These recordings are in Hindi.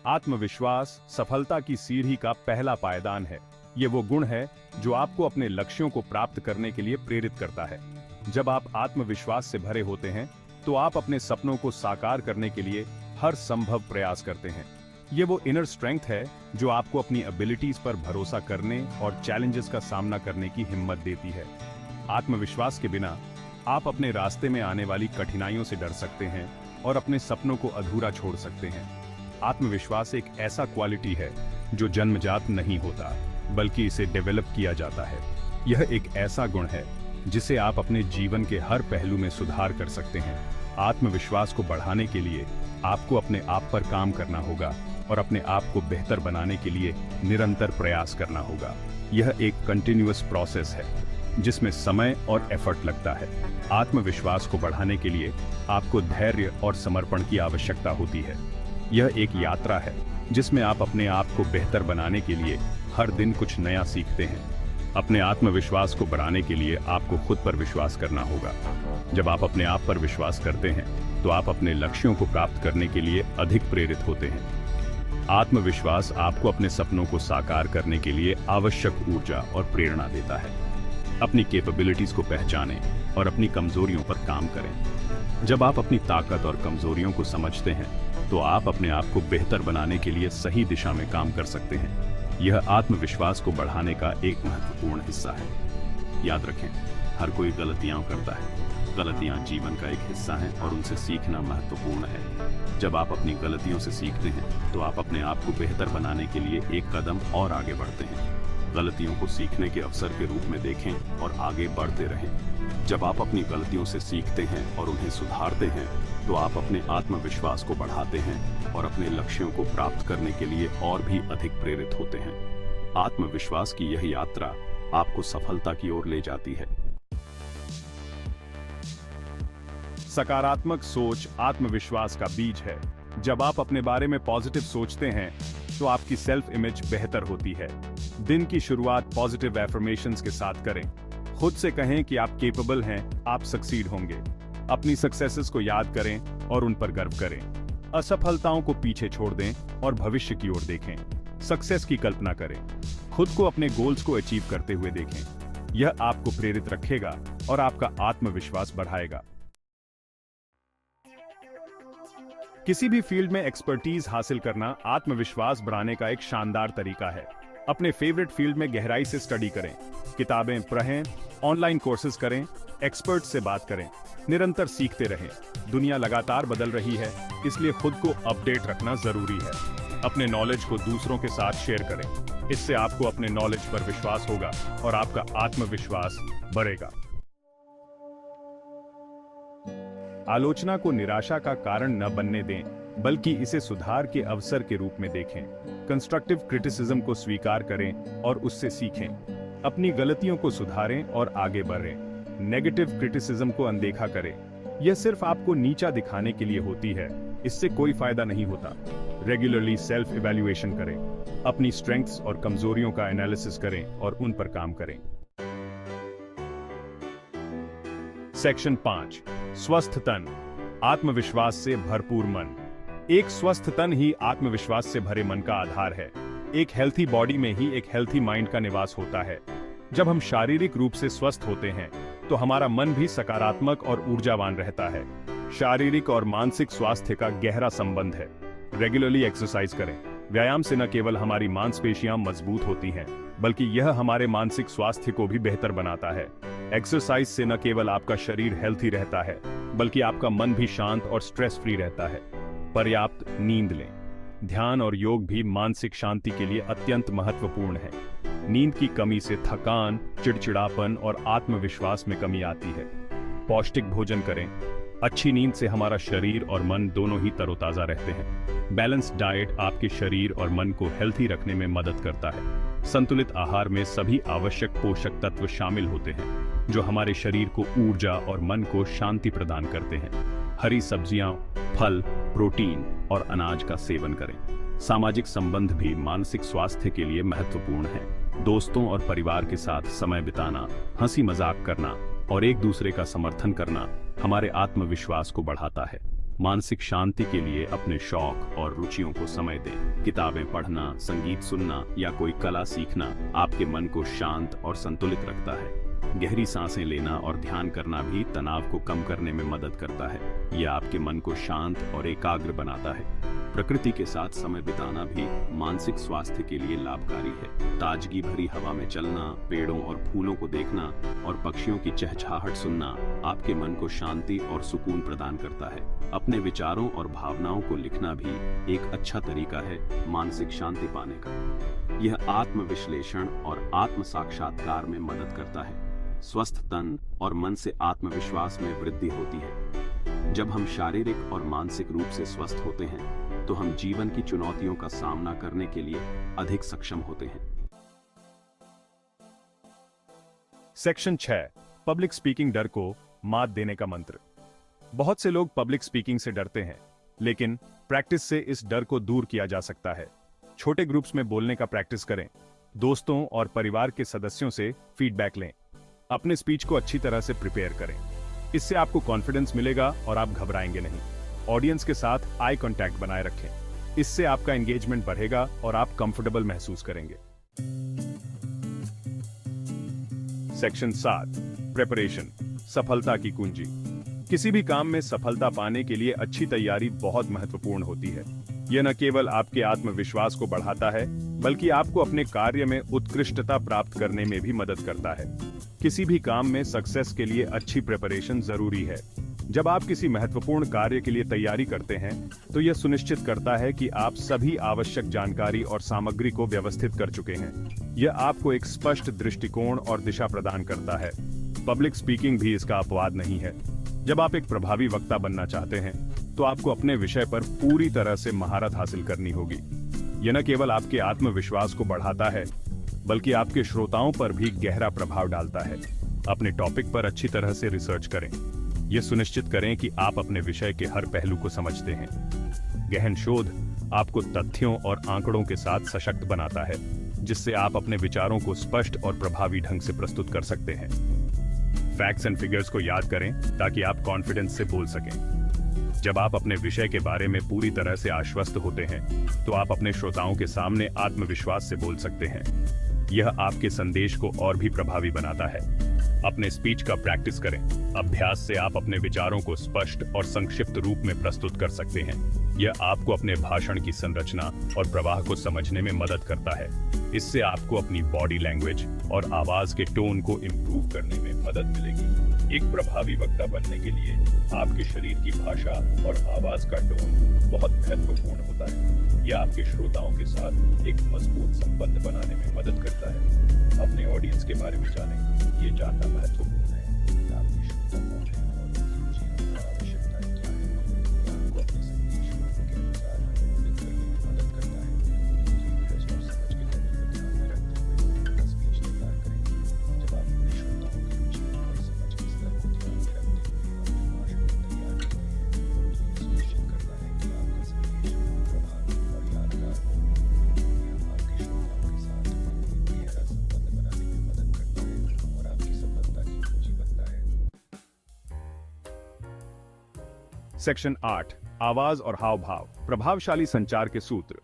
आत्मविश्वास सफलता की सीढ़ी का पहला पायदान है। ये वो गुण है जो आपको अपने लक्ष्यों को प्राप्त करने के लिए प्रेरित करता है। जब आप आत्मविश्वास से भरे होते हैं, तो आप अपने सपनों को साकार करने के लिए हर संभव प्रयास करते हैं। ये वो इनर स्ट्रेंथ है जो आपको अपनी एबिलिटीज पर भरोसा करने और चैलेंजेस का सामना करने की हिम्मत देती है। आत्मविश्वास के बिना आप अपने रास्ते में आने वाली कठिनाइयों से डर सकते हैं और अपने सपनों को अधूरा छोड़ सकते हैं। आत्मविश्वास एक ऐसा क्वालिटी है जो जन्मजात नहीं होता, बल्कि इसे डेवलप किया जाता है। यह एक ऐसा गुण है जिसे आप अपने जीवन के हर पहलू में सुधार कर सकते हैं। आत्मविश्वास को बढ़ाने के लिए आपको अपने आप पर काम करना होगा और अपने आप को बेहतर बनाने के लिए निरंतर प्रयास करना होगा। यह एक कंटिन्यूअस प्रोसेस है जिसमें समय और एफर्ट लगता है। आत्मविश्वास को बढ़ाने के लिए आपको धैर्य और समर्पण की आवश्यकता होती है। यह एक यात्रा है जिसमें आप अपने आप को बेहतर बनाने के लिए हर दिन कुछ नया सीखते हैं। अपने आत्मविश्वास को बढ़ाने के लिए आपको खुद पर विश्वास करना होगा। जब आप अपने आप पर विश्वास करते हैं, तो आप अपने लक्ष्यों को प्राप्त करने के लिए अधिक प्रेरित होते हैं। आत्मविश्वास आपको अपने सपनों को साकार करने के लिए आवश्यक ऊर्जा और प्रेरणा देता है। अपनी कैपेबिलिटीज को पहचानें और अपनी कमजोरियों पर काम करें। जब आप अपनी ताकत और कमजोरियों को समझते हैं, तो आप अपने आप को बेहतर बनाने के लिए सही दिशा में काम कर सकते हैं। यह आत्मविश्वास को बढ़ाने का एक महत्वपूर्ण हिस्सा है। याद रखें, हर कोई गलतियां करता है। गलतियां जीवन का एक हिस्सा हैं और उनसे सीखना महत्वपूर्ण है। जब आप अपनी गलतियों से सीखते हैं, तो आप अपने आप को बेहतर बनाने के लिए एक कदम और आगे बढ़ते हैं। गलतियों को सीखने के अवसर के रूप में देखें और आगे बढ़ते रहें। जब आप अपनी गलतियों से सीखते हैं और उन्हें सुधारते हैं, तो आप अपने आत्मविश्वास को बढ़ाते हैं और अपने लक्ष्यों को प्राप्त करने के लिए और भी अधिक प्रेरित होते हैं। आत्मविश्वास की यह यात्रा आपको सफलता की ओर ले जाती है। सकारात्मक सोच आत्मविश्वास का बीज है। जब आप अपने बारे में पॉजिटिव सोचते हैं, तो आपकी सेल्फ इमेज बेहतर होती है। दिन की शुरुआत पॉजिटिव एफर्मेशंस के साथ करें। खुद से कहें कि आप केपेबल हैं, आप सक्सीड होंगे। अपनी सक्सेसेस को याद करें और उन पर गर्व करें। असफलताओं को पीछे छोड़ दें और भविष्य की ओर देखें। सक्सेस की कल्पना करें। खुद को अपने गोल्स को अचीव करते हुए देखें। यह आपको प्रेरित रखेगा और आपका आत्मविश्वास बढ़ाएगा। किसी भी फील्ड में एक्सपर्टीज हासिल करना आत्मविश्वास बढ़ाने का एक शानदार तरीका है। अपने फेवरेट फील्ड में गहराई से स्टडी करें, किताबें पढ़ें, ऑनलाइन कोर्सेज करें, एक्सपर्ट से बात करें, निरंतर सीखते रहें। दुनिया लगातार बदल रही है, इसलिए खुद को अपडेट रखना जरूरी है। अपने नॉलेज को दूसरों के साथ शेयर करें। इससे आपको अपने नॉलेज पर विश्वास होगा और आपका आत्मविश्वास बढ़ेगा। आलोचना को निराशा का कारण न बनने दें, बल्कि इसे सुधार के अवसर के रूप में देखें। कंस्ट्रक्टिव क्रिटिसिज्म को स्वीकार करें और उससे सीखें। अपनी गलतियों को सुधारें और आगे बढ़ें। नेगेटिव क्रिटिसिज्म को अनदेखा करें। यह सिर्फ आपको नीचा दिखाने के लिए होती है, इससे कोई फायदा नहीं होता। रेगुलरली सेल्फ इवैल्यूएशन करें। अपनी स्ट्रेंथ्स और कमजोरियों का एनालिसिस करें और उन पर काम करें। सेक्शन 5, स्वस्थ तन, आत्मविश्वास से भरपूर मन। एक स्वस्थ तन ही आत्मविश्वास से भरे मन का आधार है। एक हेल्थी बॉडी में ही एक हेल्थी माइंड का निवास होता है। जब हम शारीरिक रूप से स्वस्थ होते हैं, तो हमारा मन भी सकारात्मक और ऊर्जावान रहता है। शारीरिक और मानसिक स्वास्थ्य का गहरा संबंध है। रेगुलरली एक्सरसाइज करें। व्यायाम से न केवल हमारी मांसपेशियां मजबूत होती हैं, बल्कि यह हमारे मानसिक स्वास्थ्य को भी बेहतर बनाता है। एक्सरसाइज से न केवल आपका शरीर हेल्थी रहता है, बल्कि आपका मन भी शांत और स्ट्रेस फ्री रहता है। पर्याप्त नींद लें। ध्यान और योग भी मानसिक शांति के लिए अत्यंत महत्वपूर्ण है। नींद की कमी से थकान, चिड़चिड़ापन और आत्मविश्वास में कमी आती है। पौष्टिक भोजन करें। अच्छी नींद से हमारा शरीर और मन दोनों ही तरोताजा रहते हैं। बैलेंस्ड डाइट आपके शरीर और मन को हेल्थी रखने में मदद करता है। संतुलित आहार में सभी आवश्यक पोषक तत्व शामिल होते हैं, जो हमारे शरीर को ऊर्जा और मन को शांति प्रदान करते हैं। हरी सब्जियां, फल, प्रोटीन और अनाज का सेवन करें। सामाजिक संबंध भी मानसिक स्वास्थ्य के लिए महत्वपूर्ण है। दोस्तों और परिवार के साथ समय बिताना, हंसी मजाक करना और एक दूसरे का समर्थन करना हमारे आत्मविश्वास को बढ़ाता है। मानसिक शांति के लिए अपने शौक और रुचियों को समय दें। किताबें पढ़ना, संगीत सुनना या कोई कला सीखना आपके मन को शांत और संतुलित रखता है। गहरी सांसें लेना और ध्यान करना भी तनाव को कम करने में मदद करता है। यह आपके मन को शांत और एकाग्र बनाता है। प्रकृति के साथ समय बिताना भी मानसिक स्वास्थ्य के लिए लाभकारी है। ताजगी भरी हवा में चलना, पेड़ों और फूलों को देखना और पक्षियों की चहचहाहट सुनना आपके मन को शांति और सुकून प्रदान करता है। अपने विचारों और भावनाओं को लिखना भी एक अच्छा तरीका है मानसिक शांति पाने का। यह आत्मविश्लेषण और आत्म साक्षात्कार में मदद करता है। स्वस्थ तन और मन से आत्मविश्वास में वृद्धि होती है। जब हम शारीरिक और मानसिक रूप से स्वस्थ होते हैं तो हम जीवन की चुनौतियों का सामना करने के लिए अधिक सक्षम होते हैं। सेक्शन 6, पब्लिक स्पीकिंग डर को मात देने का मंत्र। बहुत से लोग पब्लिक स्पीकिंग से डरते हैं, लेकिन प्रैक्टिस से इस डर को दूर किया जा सकता है। छोटे ग्रुप्स में बोलने का प्रैक्टिस करें। दोस्तों और परिवार के सदस्यों से फीडबैक लें। अपने स्पीच को अच्छी तरह से प्रिपेयर करें। इससे आपको कॉन्फिडेंस मिलेगा और आप घबराएंगे नहीं। ऑडियंस के साथ आई कांटेक्ट बनाए रखें। इससे आपका एंगेजमेंट बढ़ेगा और आप कंफर्टेबल महसूस करेंगे। सेक्शन 7, प्रिपरेशन, सफलता की कुंजी। किसी भी काम में सफलता पाने के लिए अच्छी तैयारी बहुत महत्वपूर्ण होती है। यह न केवल आपके आत्मविश्वास को बढ़ाता है, बल्कि आपको अपने कार्य में उत्कृष्टता प्राप्त करने में भी मदद करता है। किसी भी काम में सक्सेस के लिए अच्छी प्रिपरेशन जरूरी है। जब आप किसी महत्वपूर्ण कार्य के लिए तैयारी करते हैं, तो यह सुनिश्चित करता है कि आप सभी आवश्यक जानकारी और सामग्री को व्यवस्थित कर चुके हैं। यह आपको एक स्पष्ट दृष्टिकोण और दिशा प्रदान करता है। पब्लिक स्पीकिंग भी इसका अपवाद नहीं है। जब आप एक प्रभावी वक्ता बनना चाहते हैं, तो आपको अपने विषय पर पूरी तरह से महारत हासिल करनी होगी। यह न केवल आपके आत्मविश्वास को बढ़ाता है, बल्कि आपके श्रोताओं पर भी गहरा प्रभाव डालता है। अपने टॉपिक पर अच्छी तरह से रिसर्च करें। यह सुनिश्चित करें कि आप अपने विषय के हर पहलू को समझते हैं। गहन शोध आपको तथ्यों और आंकड़ों के साथ सशक्त बनाता है, जिससे आप अपने विचारों को स्पष्ट और प्रभावी ढंग से प्रस्तुत कर सकते हैं। फैक्ट्स एंड फिगर्स को याद करें ताकि आप कॉन्फिडेंस से बोल सकें। जब आप अपने विषय के बारे में पूरी तरह से आश्वस्त होते हैं, तो आप अपने श्रोताओं के सामने आत्मविश्वास से बोल सकते हैं। यह आपके संदेश को और भी प्रभावी बनाता है। अपने स्पीच का प्रैक्टिस करें। अभ्यास से आप अपने विचारों को स्पष्ट और संक्षिप्त रूप में प्रस्तुत कर सकते हैं। यह आपको अपने भाषण की संरचना और प्रवाह को समझने में मदद करता है। इससे आपको अपनी बॉडी लैंग्वेज और आवाज के टोन को इम्प्रूव करने में मदद मिलेगी। एक प्रभावी वक्ता बनने के लिए आपके शरीर की भाषा और आवाज का टोन बहुत महत्वपूर्ण होता है। यह आपके श्रोताओं के साथ एक मजबूत संबंध बनाने में मदद करता है। अपने ऑडियंस के बारे में जानें। ये जानना महत्वपूर्ण है कि आपके श्रोता कौन है और उनकी रुचि और आवश्यकताएं क्या हैं। यह आपको अपने संदेश के अनुसार अनुकूलित करने में मदद करता है। इंटरेस्ट और समझ के लेवल को ध्यान में रखते हुए अपना स्पीच तैयार करें। जब आप अपने श्रोताओं की रुचि और समझ के स्तर को ध्यान में रखते हुए अपने भाषण को तैयार करते हैं, तो यह सुनिश्चित करता है कि आपका संदेश प्रभावी और यादगार हो। यह आपके श्रोताओं के साथ एक गहरा संबंध बनाने में मदद करता है और आपकी सफलता की कुंजी बनता है। सेक्शन 8, आवाज और हाव भाव, प्रभावशाली संचार के सूत्र।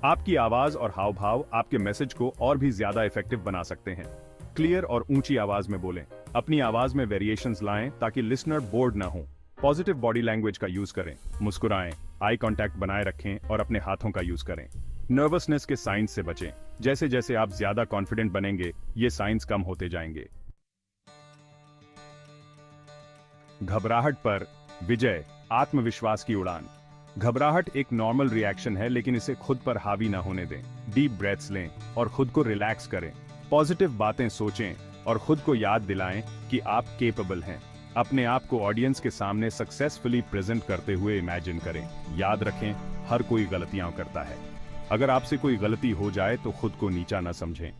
आपकी आवाज और हाव भाव आपके मैसेज को और भी ज्यादा इफेक्टिव बना सकते हैं। क्लियर और ऊंची आवाज में बोलें। अपनी आवाज में वेरिएशंस लाएं ताकि लिसनर बोर्ड ना हो। पॉजिटिव बॉडी लैंग्वेज का यूज करें। मुस्कुराएं, आई कांटेक्ट बनाए रखें और अपने हाथों का यूज करें। नर्वसनेस के साइंस से बचें। जैसे जैसे आप ज्यादा कॉन्फिडेंट बनेंगे, ये साइंस कम होते जाएंगे। घबराहट पर विजय, आत्मविश्वास की उड़ान। घबराहट एक नॉर्मल रिएक्शन है, लेकिन इसे खुद पर हावी ना होने दें। डीप ब्रेथ्स लें और खुद को रिलैक्स करें। पॉजिटिव बातें सोचें और खुद को याद दिलाएं कि आप केपेबल हैं। अपने आप को ऑडियंस के सामने सक्सेसफुली प्रेजेंट करते हुए इमेजिन करें। याद रखें, हर कोई गलतियां करता है। अगर आपसे कोई गलती हो जाए तो खुद को नीचा न समझें।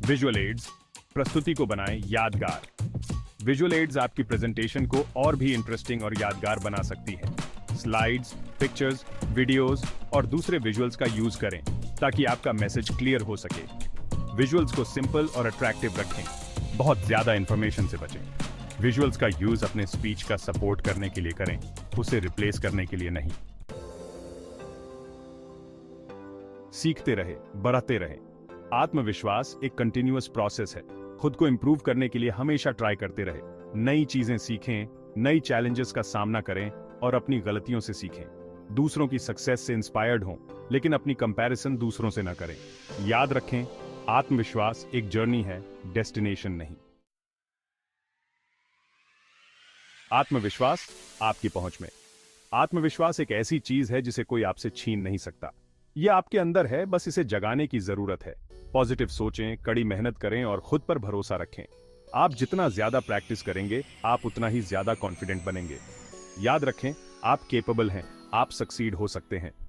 विजुअल एड्स, प्रस्तुति को बनाएं यादगार। विजुअल एड्स आपकी प्रेजेंटेशन को और भी इंटरेस्टिंग और यादगार बना सकती है। स्लाइड्स, पिक्चर्स, वीडियोस और दूसरे विजुअल्स का यूज करें ताकि आपका मैसेज क्लियर हो सके। विजुअल्स को सिंपल और अट्रैक्टिव रखें। बहुत ज्यादा इंफॉर्मेशन से बचें। विजुअल्स का यूज अपने स्पीच का सपोर्ट करने के लिए करें, उसे रिप्लेस करने के लिए नहीं। सीखते रहे, बढ़ते रहे। आत्मविश्वास एक कंटिन्यूअस प्रोसेस है। खुद को इंप्रूव करने के लिए हमेशा ट्राई करते रहे। नई चीजें सीखें, नई चैलेंजेस का सामना करें और अपनी गलतियों से सीखें। दूसरों की सक्सेस से इंस्पायर्ड हों, लेकिन अपनी कंपैरिजन दूसरों से न करें। याद रखें, आत्मविश्वास एक जर्नी है, डेस्टिनेशन नहीं। आत्मविश्वास आपकी पहुंच में। आत्मविश्वास एक ऐसी चीज है जिसे कोई आपसे छीन नहीं सकता। यह आपके अंदर है, बस इसे जगाने की जरूरत है। पॉजिटिव सोचें, कड़ी मेहनत करें और खुद पर भरोसा रखें। आप जितना ज्यादा प्रैक्टिस करेंगे, आप उतना ही ज्यादा कॉन्फिडेंट बनेंगे। याद रखें, आप केपेबल हैं, आप सक्सीड हो सकते हैं।